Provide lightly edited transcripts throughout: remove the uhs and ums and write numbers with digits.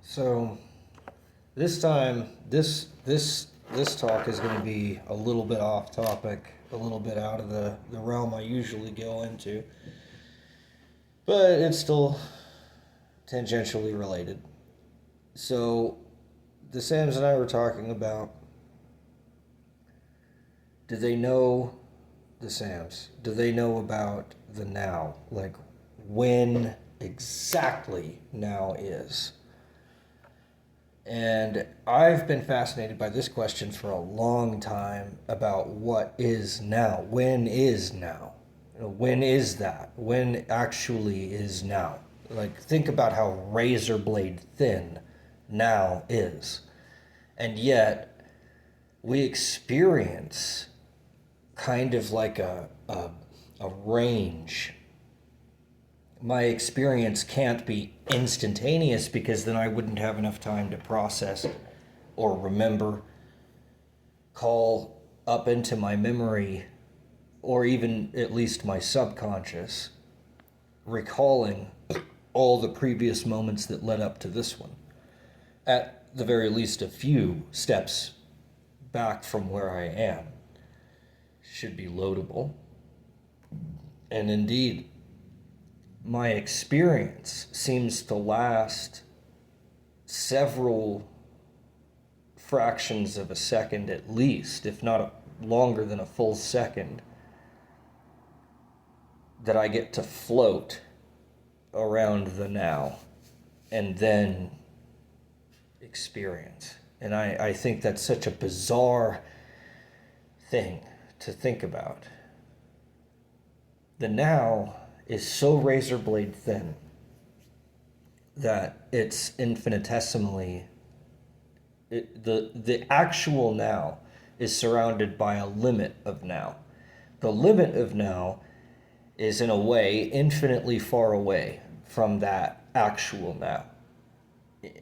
So this time, this talk is going to be a little bit off topic, a little bit out of the realm I usually go into, but it's still tangentially related. So the Sams and I were talking about, do they know the Sams? Do they know about the now? Like when exactly now is? And I've been fascinated by this question for a long time about what is now. When is now? When is that? When actually is now? Like, think about how razor blade thin now is. And yet, we experience kind of like a range. My experience can't be instantaneous because then I wouldn't have enough time to process or remember, call up into my memory, or even at least my subconscious, recalling all the previous moments that led up to this one. At the very least, a few steps back from where I am should be loadable. And indeed, my experience seems to last several fractions of a second at least, if not longer than a full second, that I get to float around the now and then experience. And I think that's such a bizarre thing to think about. The now is so razor blade thin that it's infinitesimally the actual now is surrounded by a limit of now. The limit of now is in a way infinitely far away from that actual now.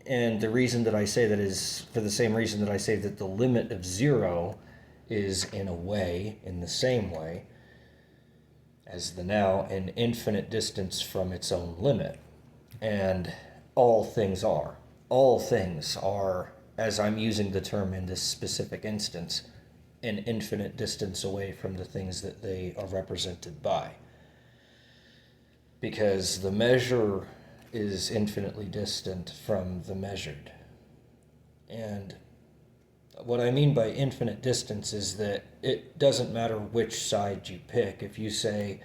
And the reason that I say that is for the same reason that I say that the limit of zero is in a way, in the same way, as the now an infinite distance from its own limit. And all things are. All things are, as I'm using the term in this specific instance, an infinite distance away from the things that they are represented by. Because the measure is infinitely distant from the measured. And what I mean by infinite distance is that it doesn't matter which side you pick. If you say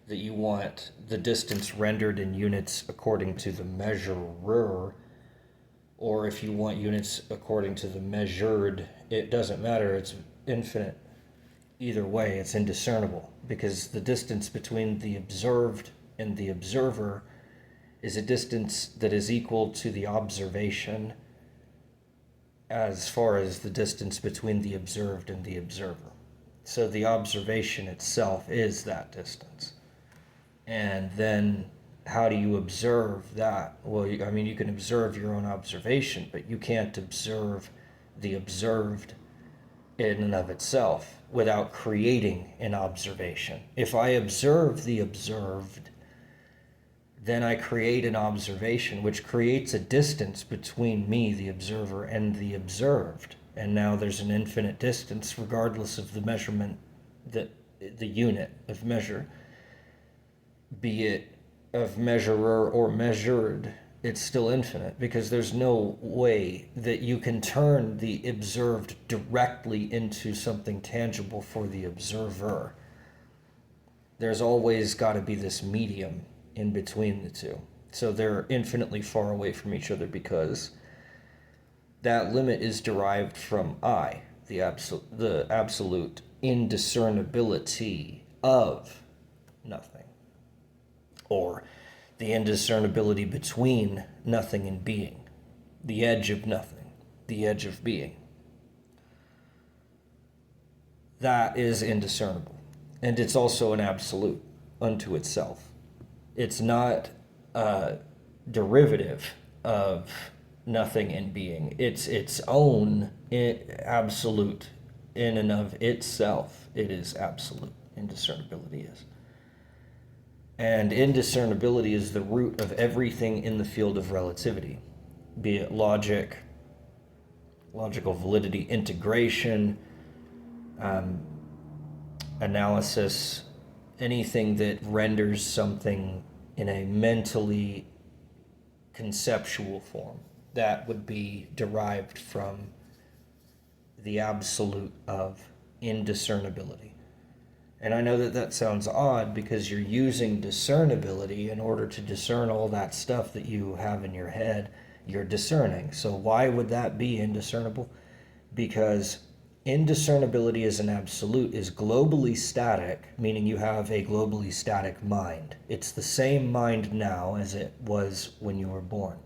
that you want the distance rendered in units according to the measurer, or if you want units according to the measured, it doesn't matter. It's infinite. Either way, it's indiscernible because the distance between the observed and the observer is a distance that is equal to the observation as far as the distance between the observed and the observer. So the observation itself is that distance. And then how do you observe that? Well, I mean, you can observe your own observation, but you can't observe the observed in and of itself without creating an observation. If I observe the observed, then I create an observation, which creates a distance between me, the observer, and the observed. And now there's an infinite distance, regardless of the measurement, that the unit of measure, be it of measurer or measured, it's still infinite because there's no way that you can turn the observed directly into something tangible for the observer. There's always got to be this medium in between the two. So they're infinitely far away from each other because that limit is derived from I, the absolute indiscernibility of nothing, or the indiscernibility between nothing and being, the edge of nothing, the edge of being. That is indiscernible, and it's also an absolute unto itself. It's not a derivative of nothing and being. It's its own absolute in and of itself. It is absolute. Indiscernibility is. And indiscernibility is the root of everything in the field of relativity. be it logic, logical validity, integration, analysis, anything that renders something in a mentally conceptual form that would be derived from the absolute of indiscernibility. And I know that that sounds odd because you're using discernibility in order to discern all that stuff that you have in your head. You're discerning. So why would that be indiscernible? Because indiscernibility as an absolute is globally static, meaning you have a globally static mind. It's the same mind now as it was when you were born.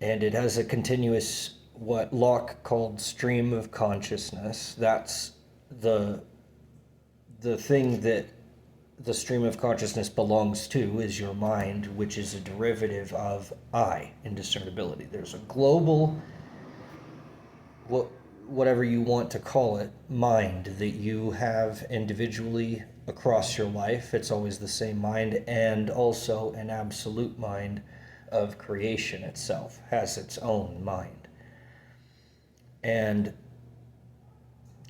And it has a continuous, what Locke called stream of consciousness. That's the thing that the stream of consciousness belongs to is your mind, which is a derivative of I, indiscernibility. There's a global, whatever you want to call it, mind that you have individually across your life. It's always the same mind, and also an absolute mind of creation itself has its own mind. And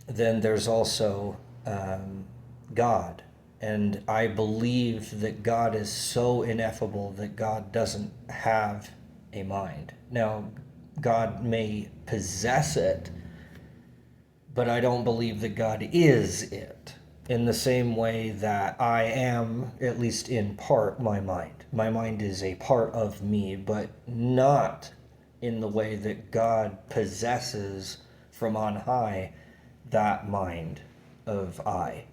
then there's also God. And I believe that God is so ineffable that God doesn't have a mind. Now, God may possess it, but I don't believe that God is it. In the same way that I am, at least in part, my mind. My mind is a part of me, but not in the way that God possesses from on high that mind of I,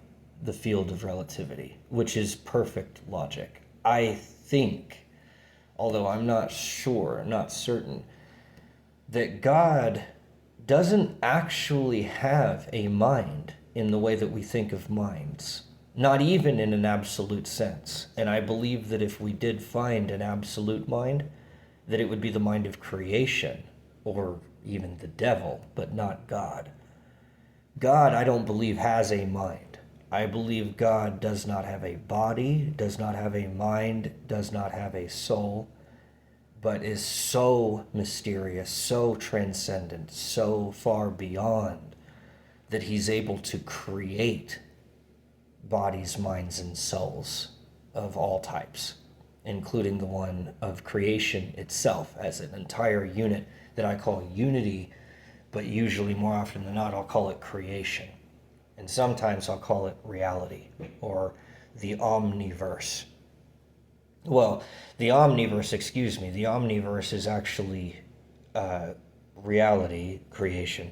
the field of relativity, which is perfect logic. I think, although I'm not sure, not certain, that God doesn't actually have a mind in the way that we think of minds, not even in an absolute sense. And I believe that if we did find an absolute mind, that it would be the mind of creation, or even the devil, but not God. God, I don't believe, has a mind. I believe God does not have a body, does not have a mind, does not have a soul, but is so mysterious, so transcendent, so far beyond that he's able to create bodies, minds, and souls of all types, including the one of creation itself as an entire unit that I call unity, but usually more often than not I'll call it creation. And sometimes I'll call it reality or the omniverse. Well, the omniverse is actually reality, creation,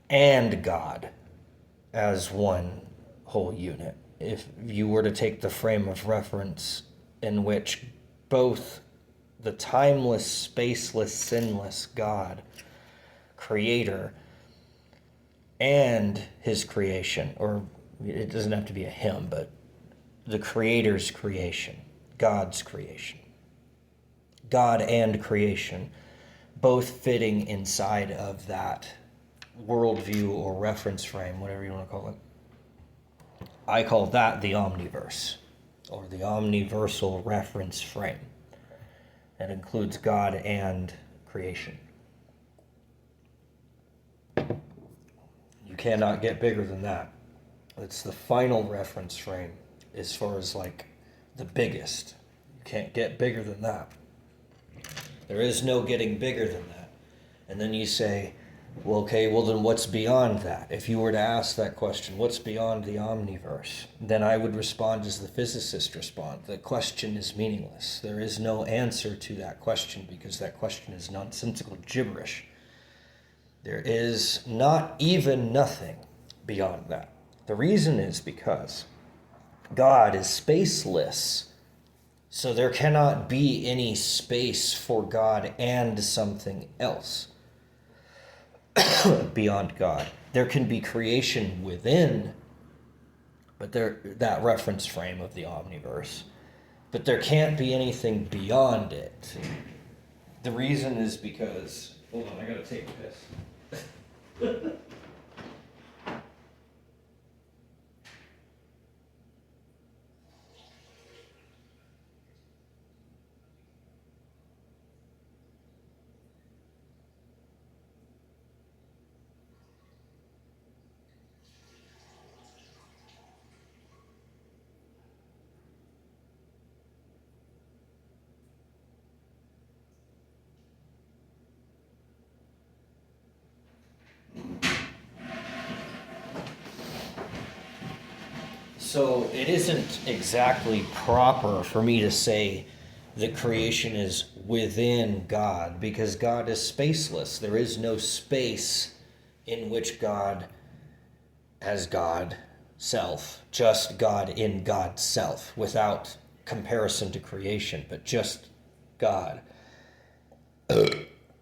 and God as one whole unit. If you were to take the frame of reference in which both the timeless, spaceless, sinless God, creator, and his creation, or it doesn't have to be a him, but the creator's creation, God's creation, God and creation, both fitting inside of that worldview or reference frame, whatever you want to call it. I call that the omniverse, or the omniversal reference frame. That includes God and creation. You cannot get bigger than that. It's the final reference frame as far as like the biggest. You can't get bigger than that. There is no getting bigger than that. And then you say, well, okay, well then what's beyond that? If you were to ask that question, what's beyond the omniverse? Then I would respond as the physicists respond. The question is meaningless. There is no answer to that question because that question is nonsensical gibberish. There is not even nothing beyond that. The reason is because God is spaceless. So there cannot be any space for God and something else beyond God. There can be creation within, but that reference frame of the omniverse. But there can't be anything beyond it. The reason is because, hold on, I gotta take a piss. So it isn't exactly proper for me to say that creation is within God, because God is spaceless. There is no space in which God, as God self, just God in God's self, without comparison to creation, but just God,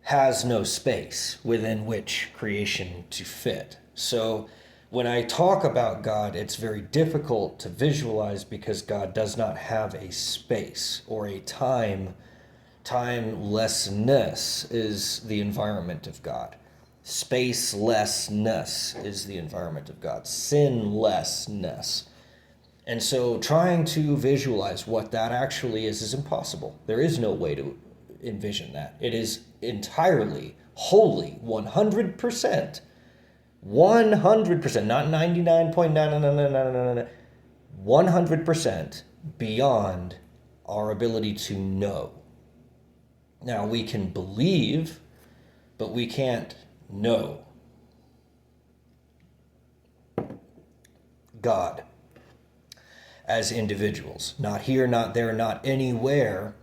has no space within which creation to fit. So when I talk about God, it's very difficult to visualize because God does not have a space or a time. Timelessness is the environment of God. Spacelessness is the environment of God. Sinlessness. And so trying to visualize what that actually is impossible. There is no way to envision that. It is entirely, wholly, 100%, 100%, not 99.99999, 100% beyond our ability to know. Now, we can believe, but we can't know. God, as individuals, not here, not there, not anywhere.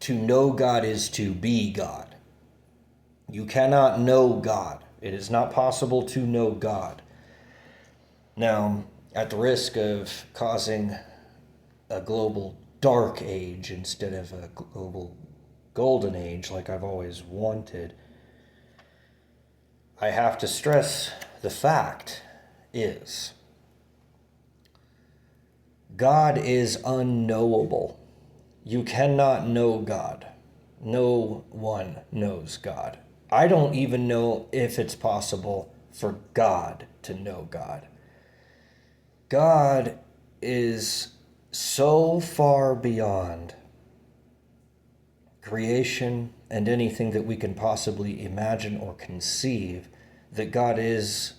To know God is to be God. You cannot know God. It is not possible to know God. Now, at the risk of causing a global dark age instead of a global golden age like I've always wanted, I have to stress the fact is God is unknowable. You cannot know God. No one knows God. I don't even know if it's possible for God to know God. God is so far beyond creation and anything that we can possibly imagine or conceive that God is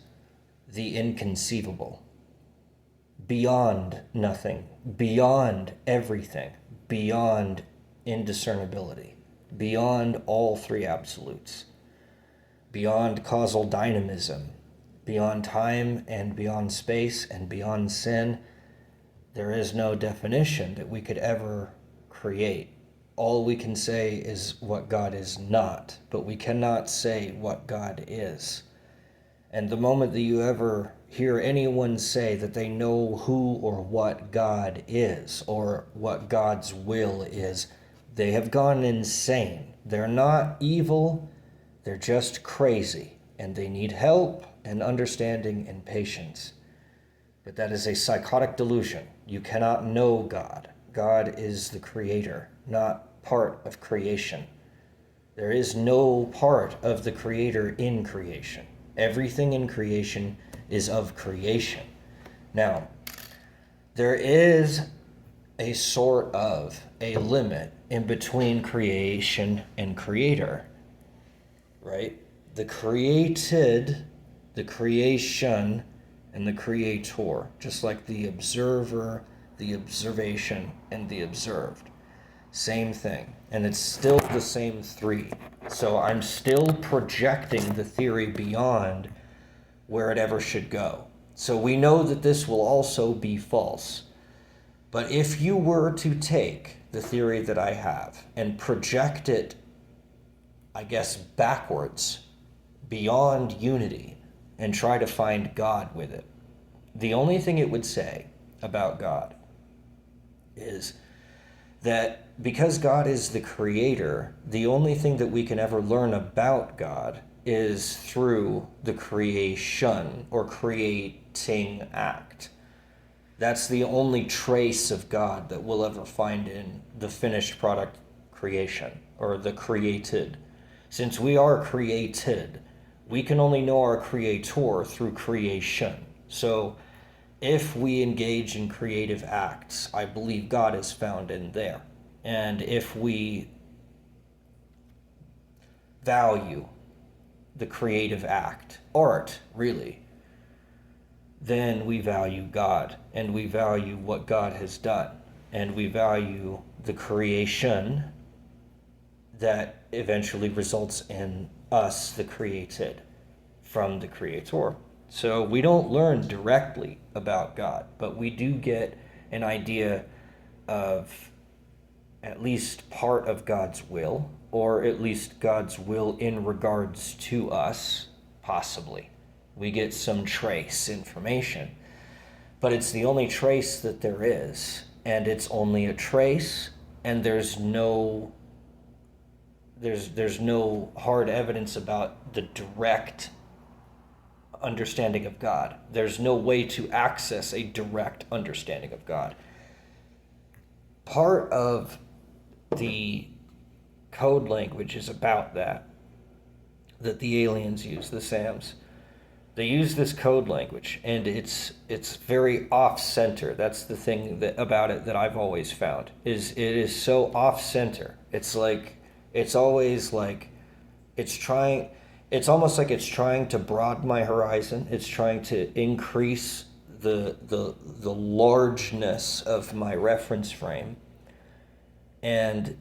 the inconceivable. Beyond nothing, beyond everything, beyond indiscernibility, beyond all three absolutes, beyond causal dynamism, beyond time and beyond space and beyond sin. There is no definition that we could ever create. All we can say is what God is not, but we cannot say what God is. And the moment that you ever hear anyone say that they know who or what God is or what God's will is, they have gone insane. They're not evil, they're just crazy, and they need help and understanding and patience. But that is a psychotic delusion. You cannot know God. God is the creator, not part of creation. There is no part of the creator in creation. Everything in creation is of creation. Now, there is a sort of a limit in between creation and creator, right? The created, the creation, and the creator, just like the observer, the observation, and the observed. Same thing. And it's still the same three. So I'm still projecting the theory beyond where it ever should go. So we know that this will also be false. But if you were to take the theory that I have and project it, I guess, backwards, beyond unity, and try to find God with it, the only thing it would say about God is that because God is the creator, the only thing that we can ever learn about God is through the creation or creating act. That's the only trace of God that we'll ever find in the finished product creation or the created. Since we are created, we can only know our creator through creation. So if we engage in creative acts, I believe God is found in there. And if we value the creative act, art, really, then we value God, and we value what God has done, and we value the creation that eventually results in us, the created, from the creator. So we don't learn directly about God, but we do get an idea of at least part of God's will, or at least God's will in regards to us, possibly. We get some trace information, but it's the only trace that there is, and it's only a trace, and there's no hard evidence about the direct understanding of God. There's no way to access a direct understanding of God. Part of the code language is about that the aliens use, the SAMs. They use this code language, and it's very off-center. That's the thing about it that I've always found, is it is so off-center. It's always like it's almost like it's trying to broaden my horizon. It's trying to increase the largeness of my reference frame. And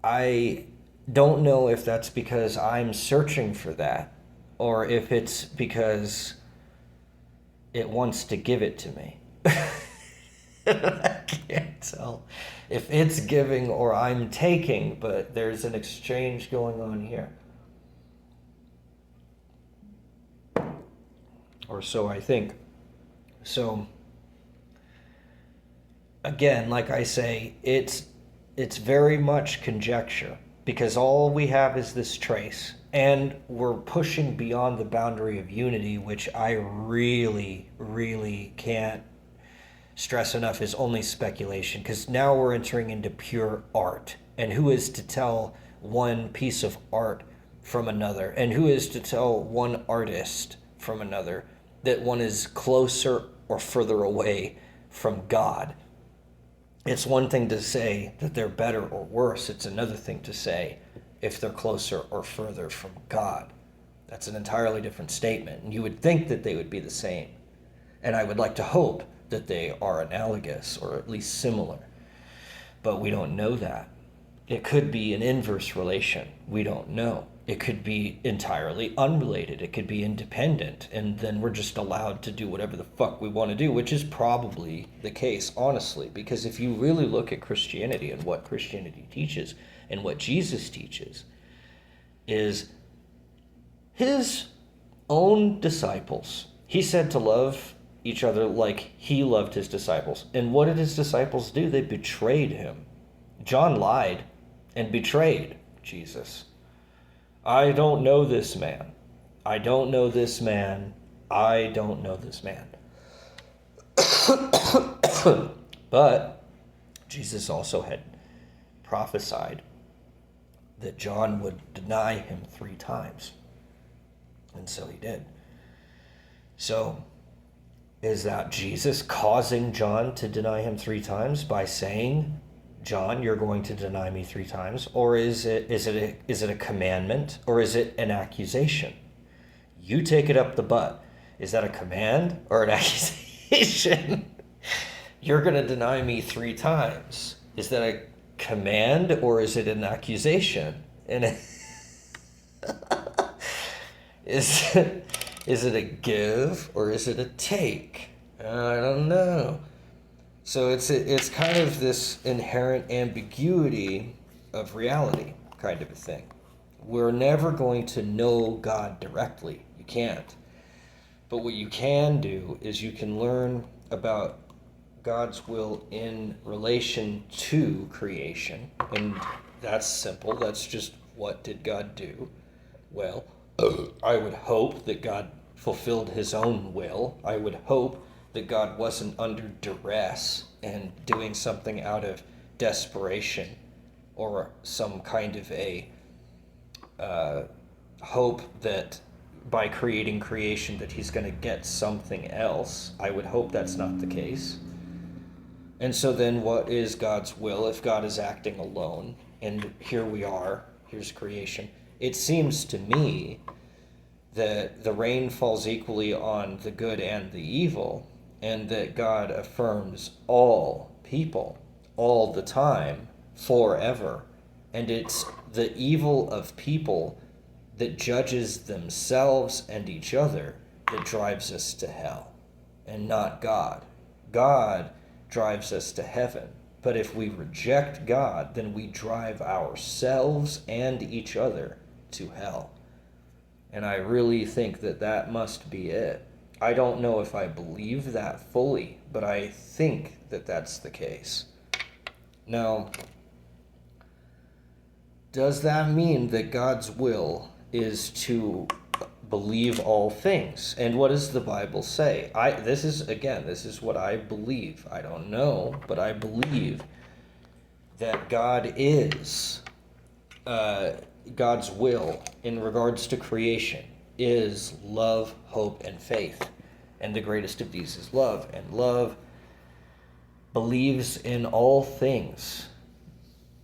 I don't know if that's because I'm searching for that, or if it's because it wants to give it to me. I can't tell if it's giving or I'm taking, but there's an exchange going on here. Or so I think. So, again, like I say, it's very much conjecture, because all we have is this trace, and we're pushing beyond the boundary of unity, which I really, really can't stress enough is only speculation, because now we're entering into pure art, and who is to tell one piece of art from another, and who is to tell one artist from another that one is closer or further away from God? It's one thing to say that they're better or worse. It's another thing to say if they're closer or further from God. That's an entirely different statement. And you would think that they would be the same. And I would like to hope that they are analogous, or at least similar. But we don't know that. It could be an inverse relation. We don't know. It could be entirely unrelated. It could be independent. And then we're just allowed to do whatever the fuck we want to do, which is probably the case, honestly. Because if you really look at Christianity and what Christianity teaches and what Jesus teaches, is his own disciples. He said to love each other like he loved his disciples. And what did his disciples do? They betrayed him. John lied and betrayed Jesus. I don't know this man. I don't know this man. I don't know this man. But Jesus also had prophesied that John would deny him 3 times. And so he did. So, is that Jesus causing John to deny him 3 times by saying, John, you're going to deny me 3 times? Or is it a commandment, or is it an accusation? You take it up the butt. Is that a command or an accusation? You're going to deny me 3 times. Is that a command, or is it an accusation? And is it a give, or is it a take? I don't know. So it's kind of this inherent ambiguity of reality kind of a thing. We're never going to know God directly. You can't. But what you can do is you can learn about God's will in relation to creation. And that's simple. That's just, what did God do? Well, I would hope that God fulfilled his own will. I would hope that God wasn't under duress and doing something out of desperation, or some kind of a hope that by creating creation that he's going to get something else. I would hope that's not the case. And so then what is God's will if God is acting alone? And here we are, here's creation. It seems to me that the rain falls equally on the good and the evil, and that God affirms all people all the time, forever. And it's the evil of people that judges themselves and each other that drives us to hell, and not God. God drives us to heaven. But if we reject God, then we drive ourselves and each other to hell. And I really think that that must be it. I don't know if I believe that fully, but I think that that's the case. Now, does that mean that God's will is to believe all things? And what does the Bible say? This is what I believe. I don't know, but I believe that God is, God's will in regards to creation is love, hope, and faith. And the greatest of these is love. And love believes in all things.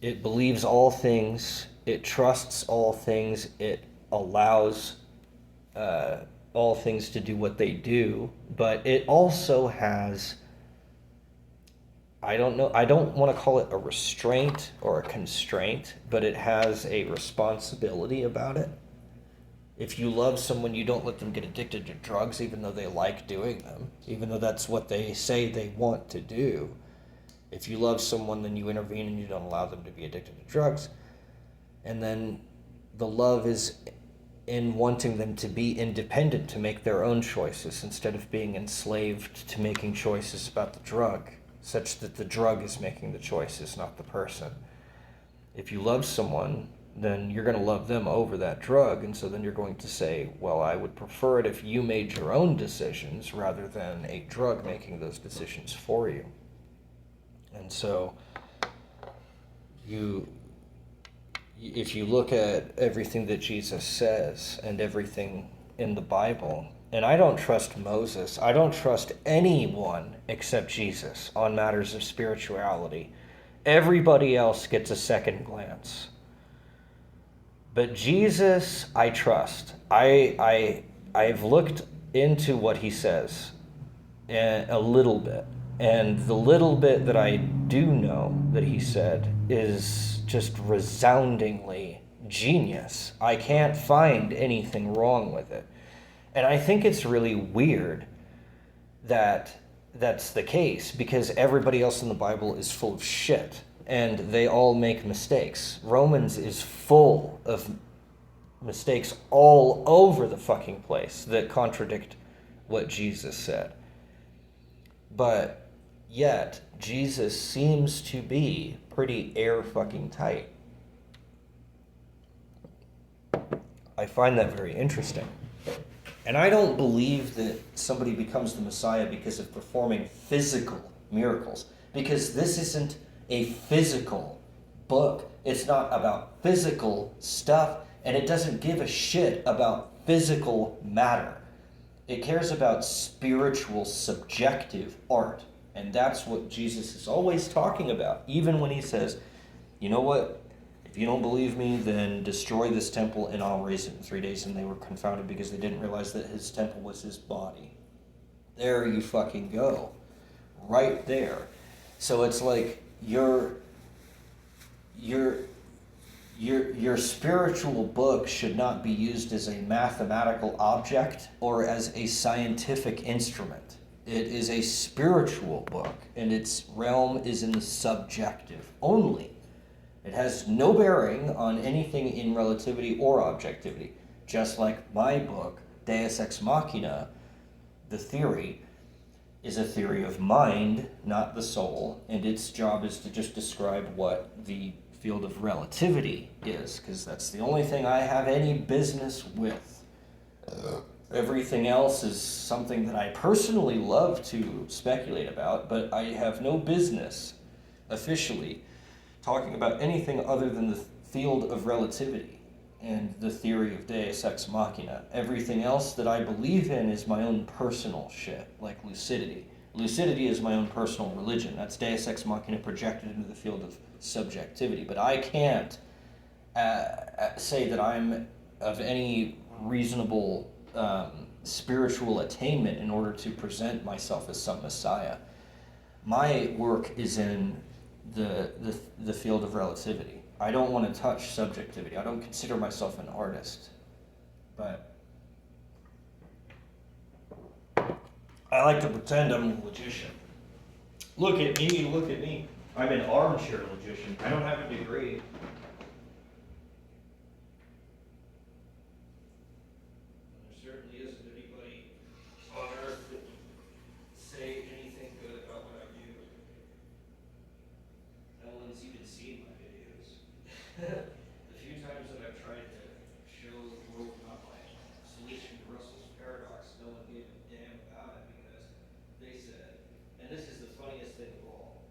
It believes all things. It trusts all things. It allows all things to do what they do. But it also has, I don't want to call it a restraint or a constraint, but it has a responsibility about it. If you love someone, you don't let them get addicted to drugs, even though they like doing them, even though that's what they say they want to do. If you love someone, then you intervene and you don't allow them to be addicted to drugs. And then the love is in wanting them to be independent, to make their own choices, instead of being enslaved to making choices about the drug, such that the drug is making the choices, not the person. If you love someone, then you're going to love them over that drug, and so then you're going to say, well, I would prefer it if you made your own decisions rather than a drug making those decisions for you. And so if you look at everything that Jesus says and everything in the Bible, and I don't trust Moses, I don't trust anyone except Jesus on matters of spirituality. Everybody else gets a second glance. But Jesus, I trust. I've looked into what he says a little bit. And the little bit that I do know that he said is just resoundingly genius. I can't find anything wrong with it. And I think it's really weird that that's the case, because everybody else in the Bible is full of shit. And they all make mistakes. Romans is full of mistakes all over the fucking place that contradict what Jesus said. But yet, Jesus seems to be pretty air fucking tight. I find that very interesting. And I don't believe that somebody becomes the Messiah because of performing physical miracles. Because this isn't a physical book. It's not about physical stuff, and it doesn't give a shit about physical matter. It cares about spiritual, subjective art. And that's what Jesus is always talking about, even when he says, you know what, if you don't believe me, then destroy this temple and I'll raise it in 3 days. And they were confounded because they didn't realize that his temple was his body. There you fucking go. Right there. So it's like your spiritual book should not be used as a mathematical object or as a scientific instrument. It is a spiritual book, and its realm is in the subjective only. It has no bearing on anything in relativity or objectivity. Just like my book, Deus Ex Machina, the theory, is a theory of mind, not the soul, and its job is to just describe what the field of relativity is, because that's the only thing I have any business with. Everything else is something that I personally love to speculate about, but I have no business officially talking about anything other than the field of relativity and the theory of Deus Ex Machina. Everything else that I believe in is my own personal shit, like lucidity. Lucidity is my own personal religion. That's Deus Ex Machina projected into the field of subjectivity. But I can't say that I'm of any reasonable spiritual attainment in order to present myself as some messiah. My work is in the field of relativity. I don't want to touch subjectivity. I don't consider myself an artist. But I like to pretend I'm a logician. Look at me, look at me. I'm an armchair logician. I don't have a degree. There certainly isn't anybody on earth that can say anything good about what I do. No one's even seen my videos. The few times that I've tried to show the world about my solution to Russell's paradox, no one gave a damn about it because they said, and this is the funniest thing of all,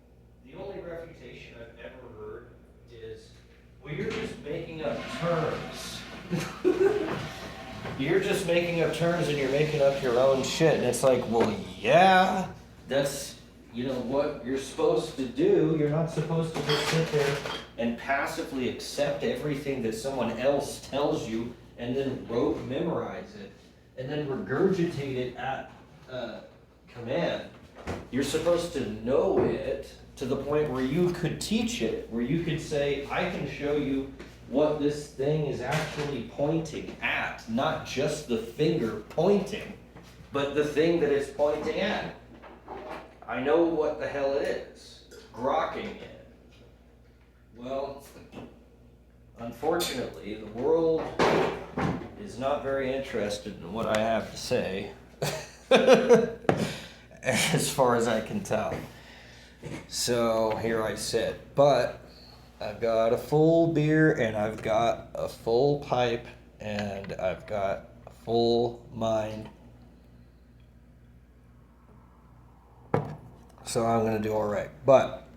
the only refutation I've ever heard is, well, you're just making up terms. You're just making up terms and you're making up your own shit. And it's like, well, yeah, that's, what you're supposed to do. You're not supposed to just sit there and passively accept everything that someone else tells you and then memorize it and then regurgitate it at command. You're supposed to know it to the point where you could teach it, where you could say, I can show you what this thing is actually pointing at, not just the finger pointing, but the thing that it's pointing at. I know what the hell it is, grokking it. Well, unfortunately, the world is not very interested in what I have to say, as far as I can tell. So here I sit, but I've got a full beer and I've got a full pipe and I've got a full mind. So I'm going to do all right. But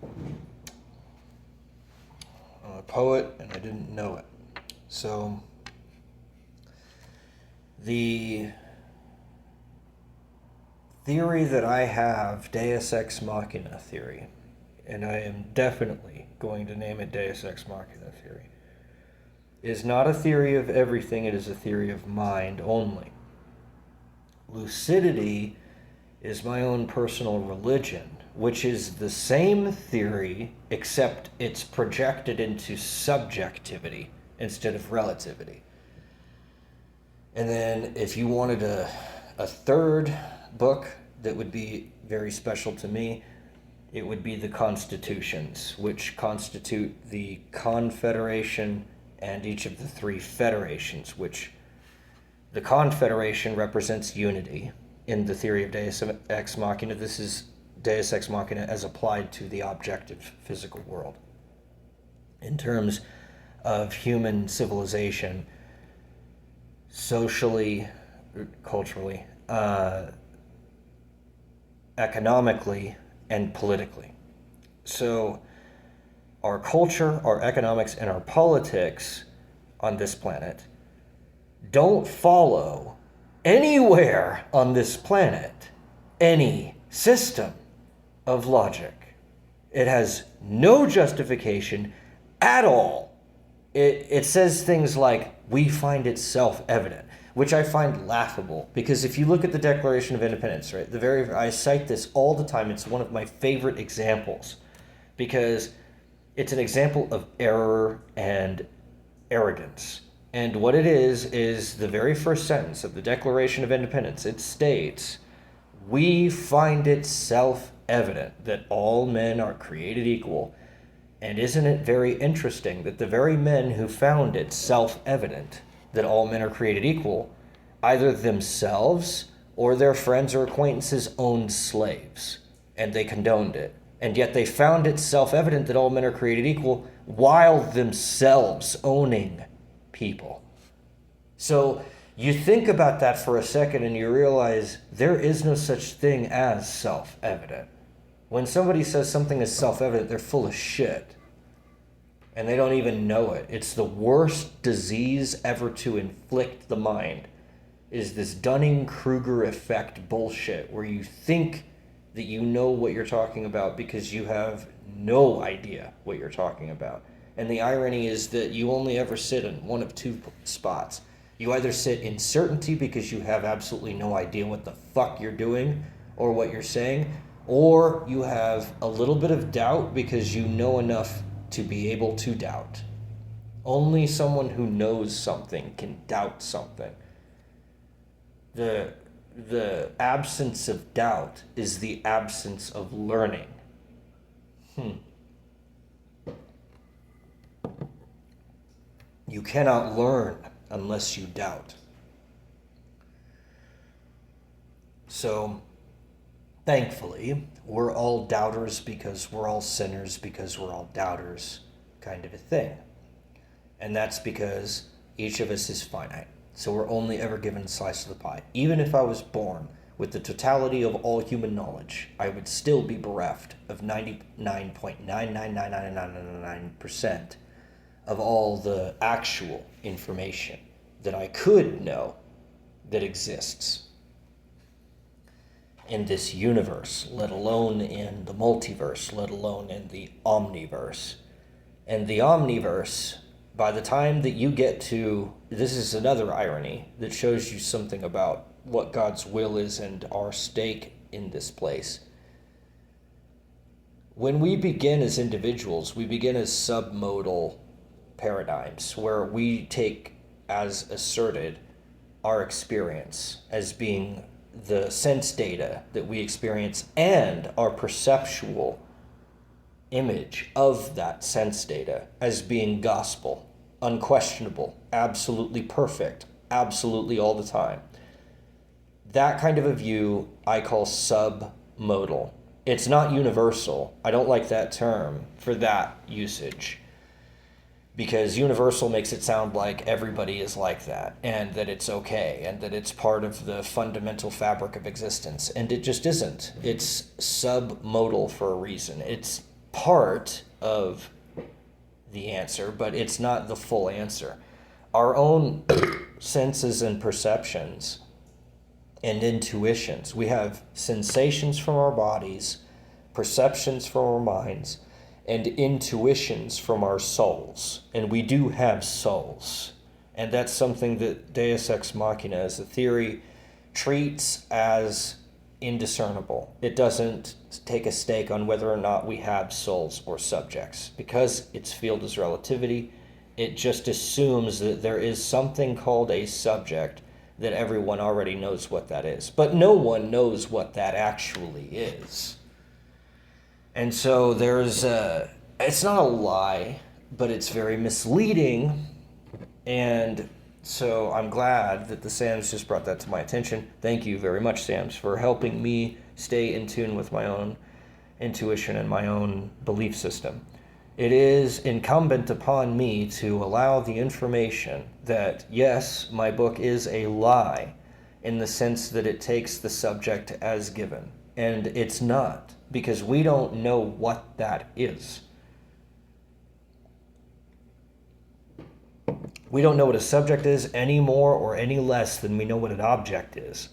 I'm a poet and I didn't know it. So the theory that I have, Deus Ex Machina theory, and I am definitely going to name it Deus Ex Machina theory, is not a theory of everything, it is a theory of mind only. Lucidity is my own personal religion, which is the same theory, except it's projected into subjectivity instead of relativity. And then if you wanted a third book that would be very special to me, it would be the Constitutions, which constitute the Confederation and each of the three federations, which the Confederation represents unity in the theory of Deus Ex Machina. This is Deus Ex Machina as applied to the objective physical world. In terms of human civilization, socially, culturally, economically, and politically. So our culture, our economics, and our politics on this planet don't follow anywhere on this planet any system of logic. It has no justification at all. It says things like, we find it self-evident, which I find laughable, because if you look at the Declaration of Independence, right, I cite this all the time. It's one of my favorite examples, because it's an example of error and arrogance. And what it is the very first sentence of the Declaration of Independence. It states, we find it self-evident that all men are created equal. And isn't it very interesting that the very men who found it self-evident that all men are created equal, either themselves or their friends or acquaintances owned slaves, and they condoned it. And yet they found it self-evident that all men are created equal while themselves owning people. So you think about that for a second and you realize there is no such thing as self-evident. When somebody says something is self-evident, they're full of shit. And they don't even know it. It's the worst disease ever to inflict the mind, is this Dunning-Kruger effect bullshit, where you think that you know what you're talking about because you have no idea what you're talking about. And the irony is that you only ever sit in one of two spots. You either sit in certainty because you have absolutely no idea what the fuck you're doing or what you're saying, or you have a little bit of doubt because you know enough to be able to doubt. Only someone who knows something can doubt something. The absence of doubt is the absence of learning. You cannot learn unless you doubt. So, thankfully, we're all doubters because we're all sinners because we're all doubters, kind of a thing. And that's because each of us is finite. So we're only ever given a slice of the pie. Even if I was born with the totality of all human knowledge, I would still be bereft of 99.99999% of all the actual information that I could know that exists in this universe, let alone in the multiverse, let alone in the omniverse. And the omniverse, by the time that you get to, this is another irony that shows you something about what God's will is and our stake in this place. When we begin as individuals, we begin as submodal paradigms where we take as asserted our experience as being the sense data that we experience and our perceptual image of that sense data as being gospel, unquestionable, absolutely perfect, absolutely all the time. That kind of a view I call submodal. It's not universal. I don't like that term for that usage, because universal makes it sound like everybody is like that and that it's okay and that it's part of the fundamental fabric of existence. And it just isn't. It's submodal for a reason. It's part of the answer, but it's not the full answer. Our own senses and perceptions and intuitions. We have sensations from our bodies, perceptions from our minds, and intuitions from our souls. And we do have souls. And that's something that Deus Ex Machina as a theory treats as indiscernible. It doesn't take a stake on whether or not we have souls or subjects. Because its field is relativity, it just assumes that there is something called a subject that everyone already knows what that is. But no one knows what that actually is. And so it's not a lie, but it's very misleading. And so I'm glad that the Sams just brought that to my attention. Thank you very much, Sams, for helping me stay in tune with my own intuition and my own belief system. It is incumbent upon me to allow the information that, yes, my book is a lie in the sense that it takes the subject as given. And it's not, because we don't know what that is. We don't know what a subject is any more or any less than we know what an object is.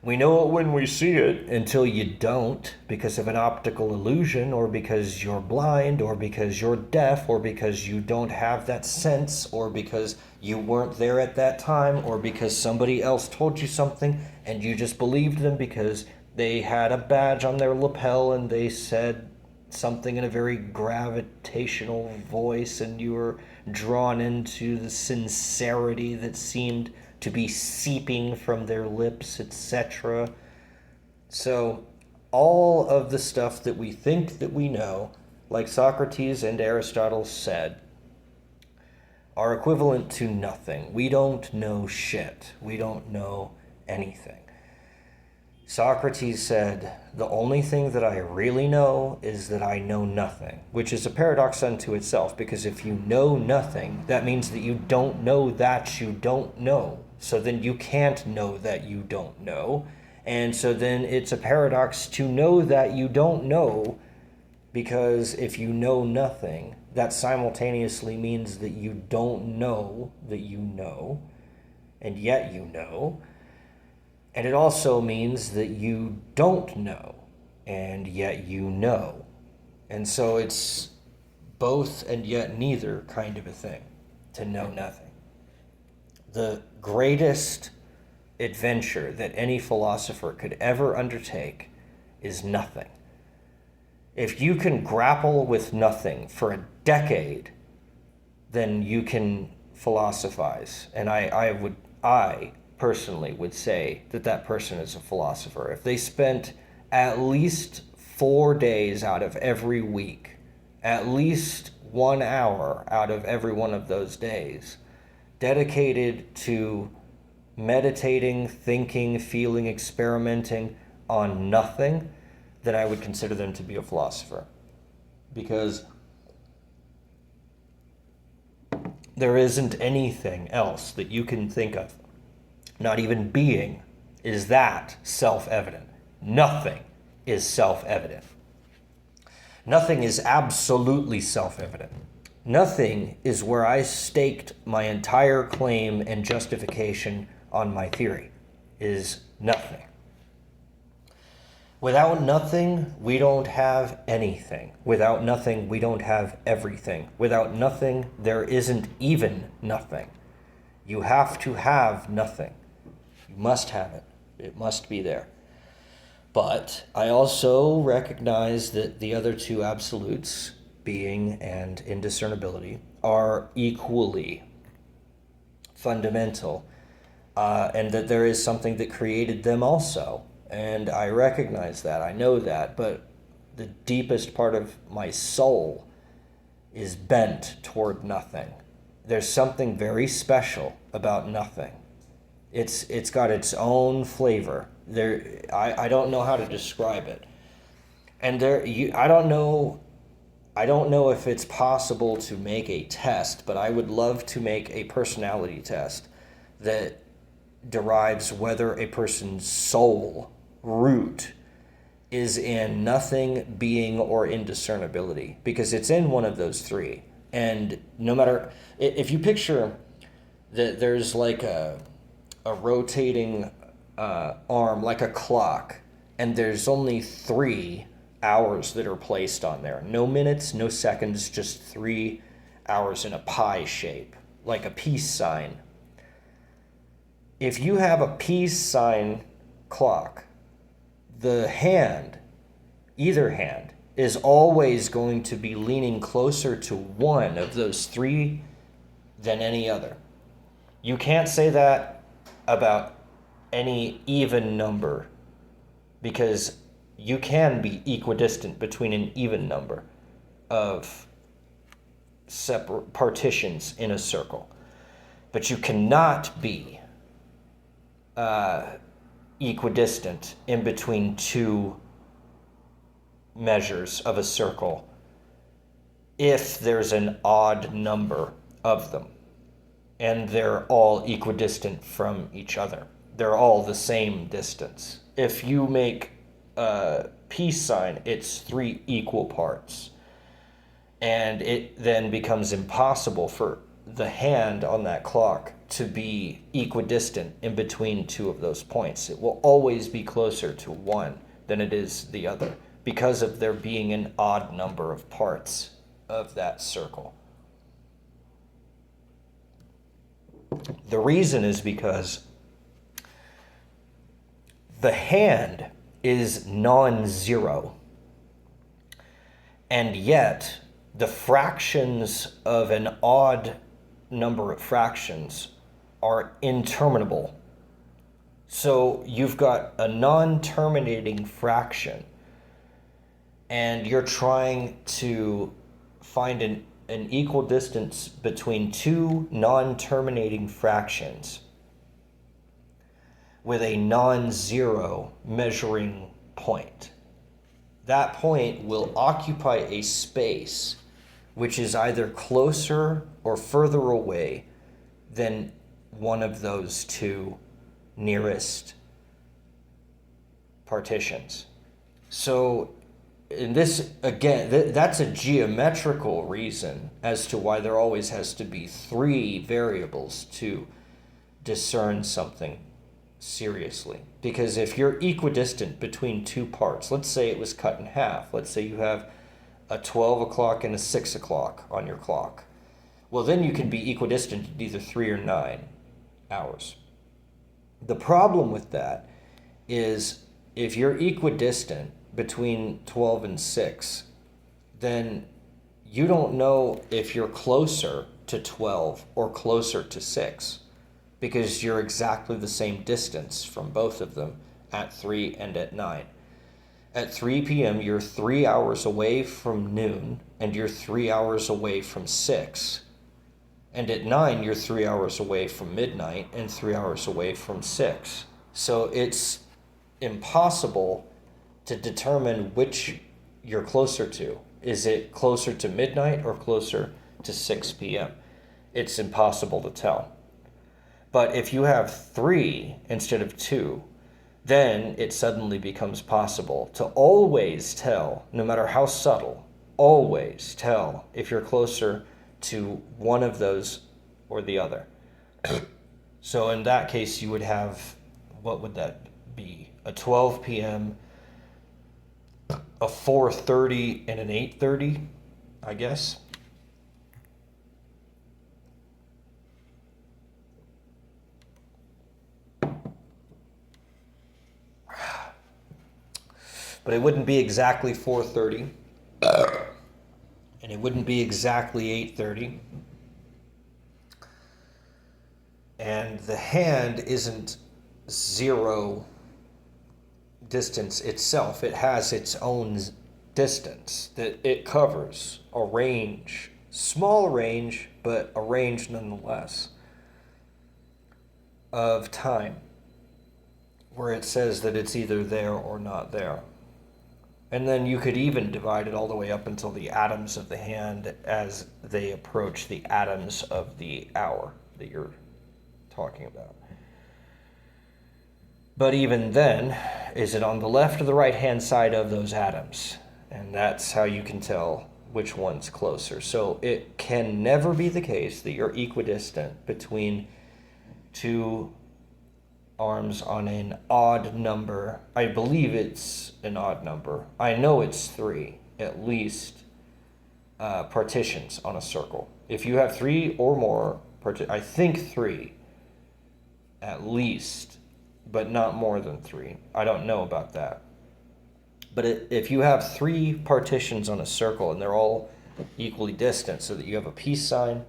We know it when we see it until you don't, because of an optical illusion, or because you're blind, or because you're deaf, or because you don't have that sense, or because you weren't there at that time, or because somebody else told you something and you just believed them because they had a badge on their lapel and they said something in a very gravitational voice and you were drawn into the sincerity that seemed to be seeping from their lips, etc. So all of the stuff that we think that we know, like Socrates and Aristotle said, are equivalent to nothing. We don't know shit. We don't know anything. Socrates said, the only thing that I really know is that I know nothing, which is a paradox unto itself, because if you know nothing, that means that you don't know that you don't know. So then you can't know that you don't know. And so then it's a paradox to know that you don't know, because if you know nothing, that simultaneously means that you don't know that you know, and yet you know. And it also means that you don't know, and yet you know. And so it's both and yet neither kind of a thing, to know nothing. The greatest adventure that any philosopher could ever undertake is nothing. If you can grapple with nothing for a decade, then you can philosophize. And I personally would say that that person is a philosopher. If they spent at least 4 days out of every week, at least 1 hour out of every one of those days, dedicated to meditating, thinking, feeling, experimenting on nothing, then I would consider them to be a philosopher. Because there isn't anything else that you can think of, not even being, is that self-evident. Nothing is self-evident. Nothing is absolutely self-evident. Nothing is where I staked my entire claim and justification on my theory, is nothing. Without nothing, we don't have anything. Without nothing, we don't have everything. Without nothing, there isn't even nothing. You have to have nothing. You must have it. It must be there. But I also recognize that the other two absolutes, being and indiscernibility, are equally fundamental, and that there is something that created them also. And I recognize that, I know that, but the deepest part of my soul is bent toward nothing. There's something very special about nothing. It's got its own flavor. I don't know how to describe it. And I don't know if it's possible to make a test, but I would love to make a personality test that derives whether a person's soul root is in nothing, being, or indiscernibility, because it's in one of those three. And no matter, if you picture that there's like a rotating arm, like a clock, and there's only 3 hours that are placed on there. No minutes, no seconds, just 3 hours in a pie shape, like a peace sign. If you have a peace sign clock, the hand, either hand, is always going to be leaning closer to one of those 3 than any other. You can't say that about any even number, because you can be equidistant between an even number of separate partitions in a circle, but you cannot be equidistant in between 2 measures of a circle if there's an odd number of them and they're all equidistant from each other. They're all the same distance. If you make a peace sign, it's 3 equal parts. And it then becomes impossible for the hand on that clock to be equidistant in between 2 of those points. It will always be closer to one than it is the other, because of there being an odd number of parts of that circle. The reason is because the hand is non-zero, and yet the fractions of an odd number of fractions are interminable. So you've got a non-terminating fraction, and you're trying to find an equal distance between 2 non-terminating fractions with a non-zero measuring point. That point will occupy a space which is either closer or further away than one of those 2 nearest partitions. So in this, again, that's a geometrical reason as to why there always has to be 3 variables to discern something seriously. Because if you're equidistant between 2 parts, let's say it was cut in half, let's say you have a 12 o'clock and a 6 o'clock on your clock, well, then you can be equidistant at either 3 or 9 hours. The problem with that is if you're equidistant between 12 and 6, then you don't know if you're closer to 12 or closer to 6. because you're exactly the same distance from both of them at 3 and at 9. At 3 p.m., you're 3 hours away from noon, and you're 3 hours away from 6. And at 9, you're 3 hours away from midnight and 3 hours away from 6. So it's impossible to determine which you're closer to. Is it closer to midnight or closer to 6 p.m.? It's impossible to tell. But if you have 3 instead of 2, then it suddenly becomes possible to always tell, no matter how subtle, always tell if you're closer to one of those or the other. So in that case, you would have, what would that be? A 12 p.m., a 4:30, and an 8:30, I guess. But it wouldn't be exactly 4:30, and it wouldn't be exactly 8:30. And the hand isn't zero distance itself. It has its own distance that it covers, a range, small range, but a range nonetheless, of time, where it says that it's either there or not there. And then you could even divide it all the way up until the atoms of the hand as they approach the atoms of the hour that you're talking about. But even then, is it on the left or the right-hand side of those atoms? And that's how you can tell which one's closer. So it can never be the case that you're equidistant between two arms on an odd number. I believe it's an odd number. I know it's 3, at least, partitions on a circle. If you have 3 or more, I think 3, at least, but not more than 3. I don't know about that. But if you have 3 partitions on a circle and they're all equally distant so that you have a peace sign,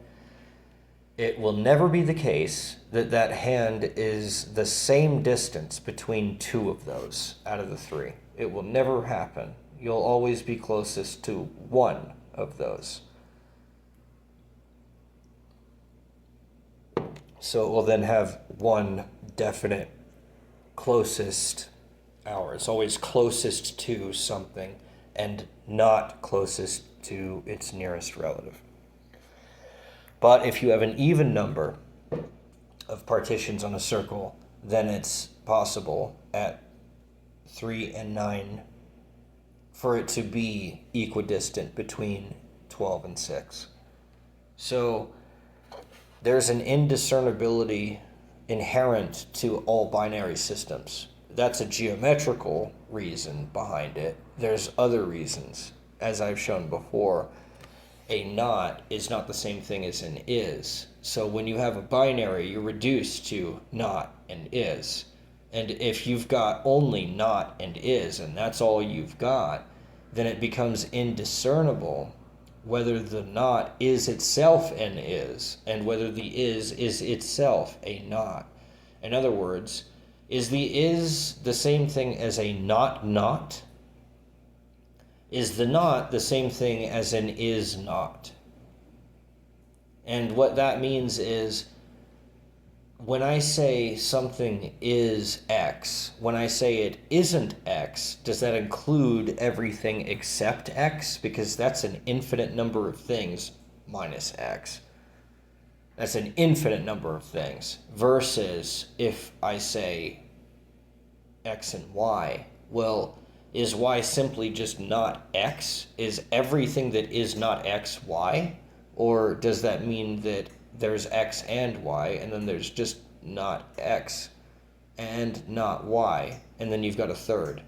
it will never be the case that that hand is the same distance between 2 of those out of the 3. It will never happen. You'll always be closest to 1 of those. So it will then have one definite closest hour. It's always closest to something and not closest to its nearest relative. But if you have an even number of partitions on a circle, then it's possible at 3 and 9 for it to be equidistant between 12 and 6. So there's an indiscernibility inherent to all binary systems. That's a geometrical reason behind it. There's other reasons. As I've shown before, a not is not the same thing as an is. So when you have a binary, you're reduced to not and is. And if you've got only not and is, and that's all you've got, then it becomes indiscernible whether the not is itself an is, and whether the is itself a not. In other words, is the is the same thing as a not? Is the not the same thing as an is not? And what that means is, when I say something is X, when I say it isn't X, does that include everything except X? Because that's an infinite number of things minus X. That's an infinite number of things. Versus if I say X and Y, well, is Y simply just not X? Is everything that is not X Y? Or does that mean that there's X and Y, and then there's just not X and not Y, and then you've got a third?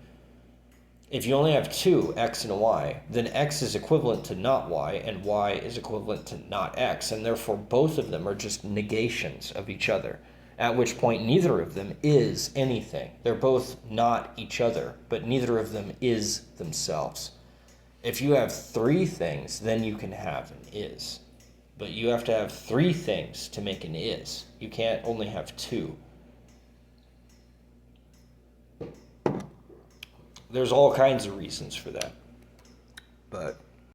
If you only have 2, X and Y, then X is equivalent to not Y, and Y is equivalent to not X, and therefore both of them are just negations of each other, at which point neither of them is anything. They're both not each other, but neither of them is themselves. If you have 3 things, then you can have an is. But you have to have three things to make an is. You can't only have two. There's all kinds of reasons for that. But